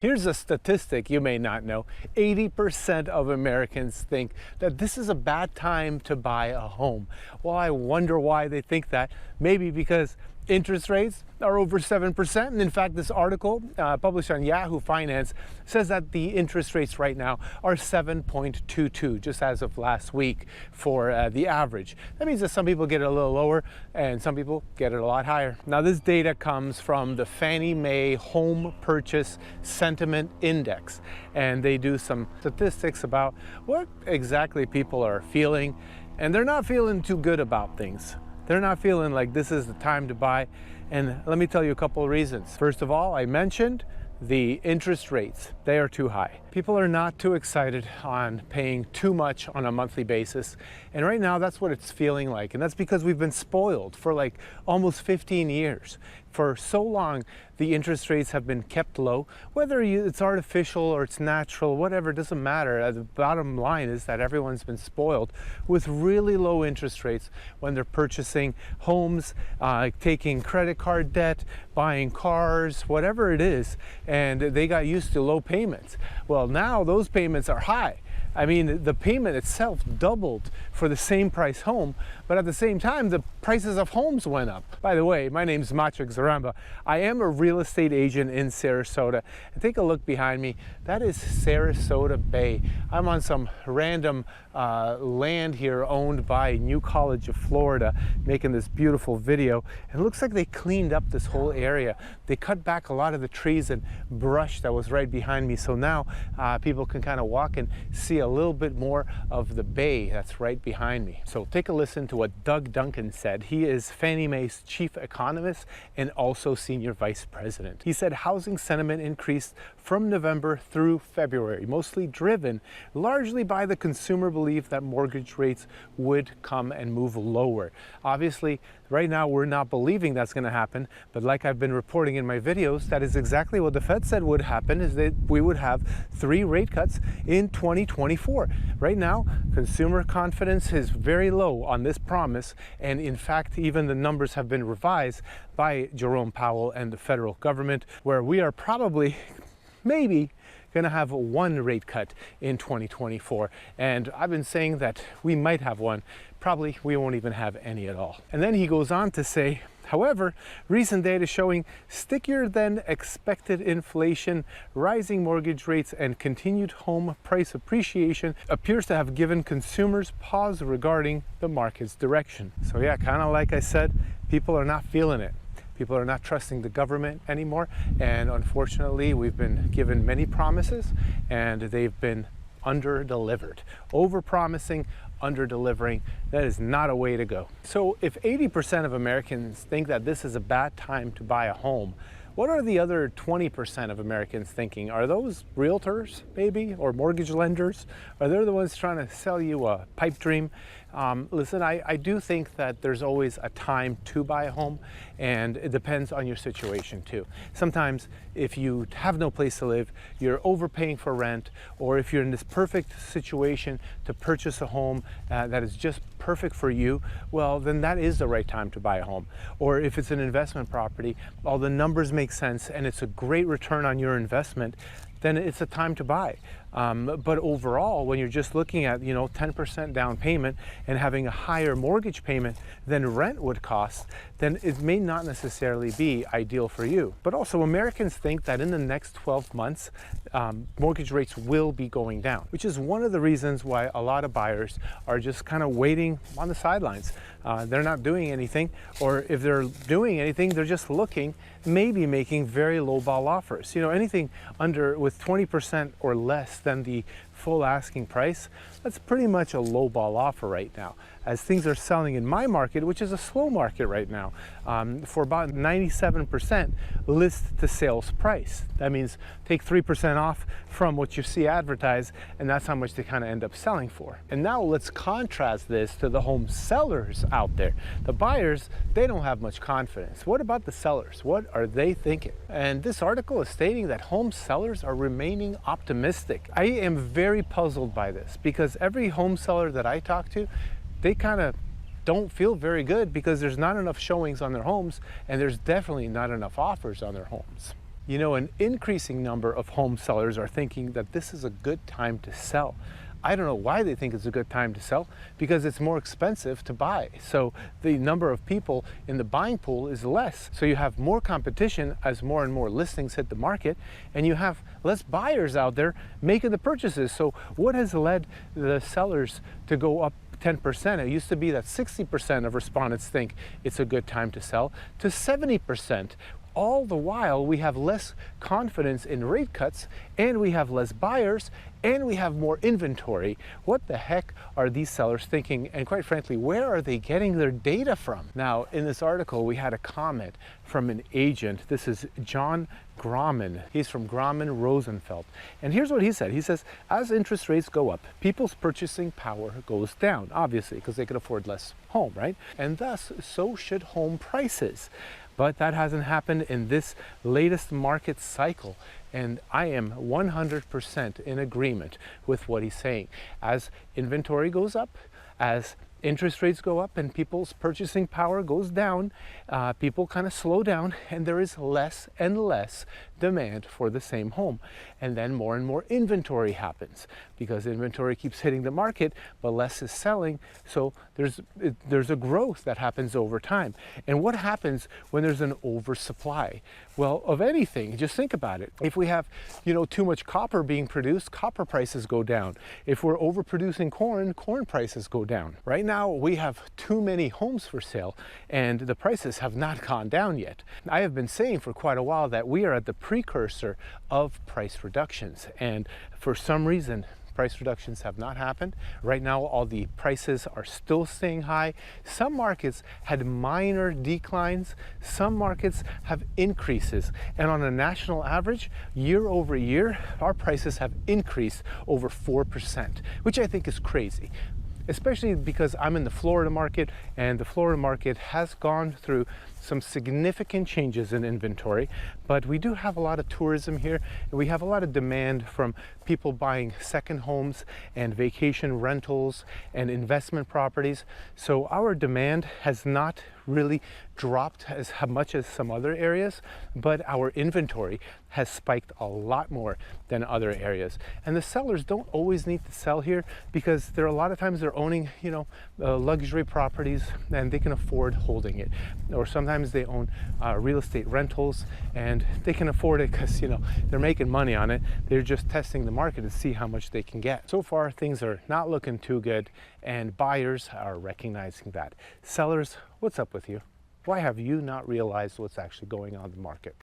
Here's a statistic you may not know. 80% of Americans think that this is a bad time to buy a home. Well, I wonder why they think that. Maybe because interest rates are over 7%. And in fact, this article published on Yahoo Finance says that the interest rates right now are 7.22, just as of last week for the average. That means that some people get it a little lower and some people get it a lot higher. Now, this data comes from the Fannie Mae Home Purchase Sentiment Index, and they do some statistics about what exactly people are feeling, and they're not feeling too good about things. They're not feeling like this is the time to buy. And let me tell you a couple of reasons. First of all, I mentioned the interest rates. They are too high. People are not too excited on paying too much on a monthly basis. And right now, that's what it's feeling like. And that's because we've been spoiled for like almost 15 years. For so long, the interest rates have been kept low. Whether it's artificial or it's natural, whatever, it doesn't matter. The bottom line is that everyone's been spoiled with really low interest rates when they're purchasing homes, taking credit card debt, buying cars, whatever it is, and they got used to low payments. Well, now those payments are high. I mean, the payment itself doubled for the same price home, but at the same time, the prices of homes went up. By the way, my name's Maciek Zaremba. I am a real estate agent in Sarasota. And take a look behind me. That is Sarasota Bay. I'm on some random land here owned by New College of Florida, making this beautiful video. And it looks like they cleaned up this whole area. They cut back a lot of the trees and brush that was right behind me. So now people can kind of walk and see a little bit more of the bay that's right behind me. So take a listen to what Doug Duncan said. He is Fannie Mae's chief economist and also senior vice president. He said housing sentiment increased from November through February, mostly driven largely by the consumer belief that mortgage rates would come and move lower. Obviously, right now we're not believing that's going to happen, but like I've been reporting in my videos, that is exactly what the Fed said would happen, is that we would have 3 rate cuts in 2024. Right now, consumer confidence is very low on this promise, and in fact, even the numbers have been revised by Jerome Powell and the federal government, where we are probably, maybe, going to have 1 rate cut in 2024. And I've been saying that we might have one. Probably we won't even have any at all. And then he goes on to say, however, recent data showing stickier than expected inflation, rising mortgage rates, and continued home price appreciation appears to have given consumers pause regarding the market's direction. So yeah, kind of like I said, people are not feeling it. People are not trusting the government anymore, and unfortunately, we've been given many promises, and they've been under-delivered. Over-promising, under-delivering, that is not a way to go. So if 80% of Americans think that this is a bad time to buy a home, what are the other 20% of Americans thinking? Are those realtors, maybe, or mortgage lenders? Are they the ones trying to sell you a pipe dream? Listen, I do think that there's always a time to buy a home, and it depends on your situation too. Sometimes if you have no place to live, you're overpaying for rent, or if you're in this perfect situation to purchase a home that is just perfect for you, well, then that is the right time to buy a home. Or if it's an investment property, all the numbers make sense and it's a great return on your investment, then it's a time to buy. But overall, when you're just looking at, 10% down payment and having a higher mortgage payment than rent would cost, then it may not necessarily be ideal for you. But also, Americans think that in the next 12 months, mortgage rates will be going down, which is one of the reasons why a lot of buyers are just kind of waiting on the sidelines. They're not doing anything, or if they're doing anything, they're just looking, maybe making very low ball offers. Anything with 20% or less than the full asking price, that's pretty much a low ball offer right now. As things are selling in my market, which is a slow market right now, for about 97% list to sales price. That means take 3% off from what you see advertised, and that's how much they kind of end up selling for. And now let's contrast this to the home sellers out there. The buyers, they don't have much confidence. What about the sellers? What are they thinking? And this article is stating that home sellers are remaining optimistic. I am very puzzled by this, because every home seller that I talk to, they kind of don't feel very good because there's not enough showings on their homes, and there's definitely not enough offers on their homes. You know, an increasing number of home sellers are thinking that this is a good time to sell. I don't know why they think it's a good time to sell, because it's more expensive to buy. So the number of people in the buying pool is less. So you have more competition as more and more listings hit the market, and you have less buyers out there making the purchases. So what has led the sellers to go up 10%? It used to be that 60% of respondents think it's a good time to sell, to 70%. All the while, we have less confidence in rate cuts, and we have less buyers, and we have more inventory. What the heck are these sellers thinking? And quite frankly, where are they getting their data from? Now, in this article, we had a comment from an agent. This is John Grauman. He's from Grauman Rosenfeld. And here's what he said. He says, as interest rates go up, people's purchasing power goes down, obviously, because they can afford less home, right? And thus, so should home prices. But that hasn't happened in this latest market cycle. And I am 100% in agreement with what he's saying. As inventory goes up, as interest rates go up and people's purchasing power goes down, people kind of slow down, and there is less and less demand for the same home. And then more and more inventory happens, because inventory keeps hitting the market, but less is selling. So there's a growth that happens over time. And what happens when there's an oversupply? Well, of anything, just think about it. If we have, too much copper being produced, copper prices go down. If we're overproducing corn, corn prices go down. Right now, we have too many homes for sale, and the prices have not gone down yet. I have been saying for quite a while that we are at the precursor of price reductions, and for some reason, price reductions have not happened. Right now, all the prices are still staying high. Some markets had minor declines. Some markets have increases. And on a national average, year over year, our prices have increased over 4%, which I think is crazy. Especially because I'm in the Florida market, and the Florida market has gone through some significant changes in inventory, but we do have a lot of tourism here, and we have a lot of demand from people buying second homes and vacation rentals and investment properties. So our demand has not really dropped as much as some other areas, but our inventory has spiked a lot more than other areas. And the sellers don't always need to sell here, because there are a lot of times they're owning, luxury properties, and they can afford holding it. Or sometimes they own real estate rentals, and they can afford it because, they're making money on it. They're just testing the market to see how much they can get. So far, things are not looking too good, and buyers are recognizing that. Sellers, what's up with you? Why have you not realized what's actually going on in the market?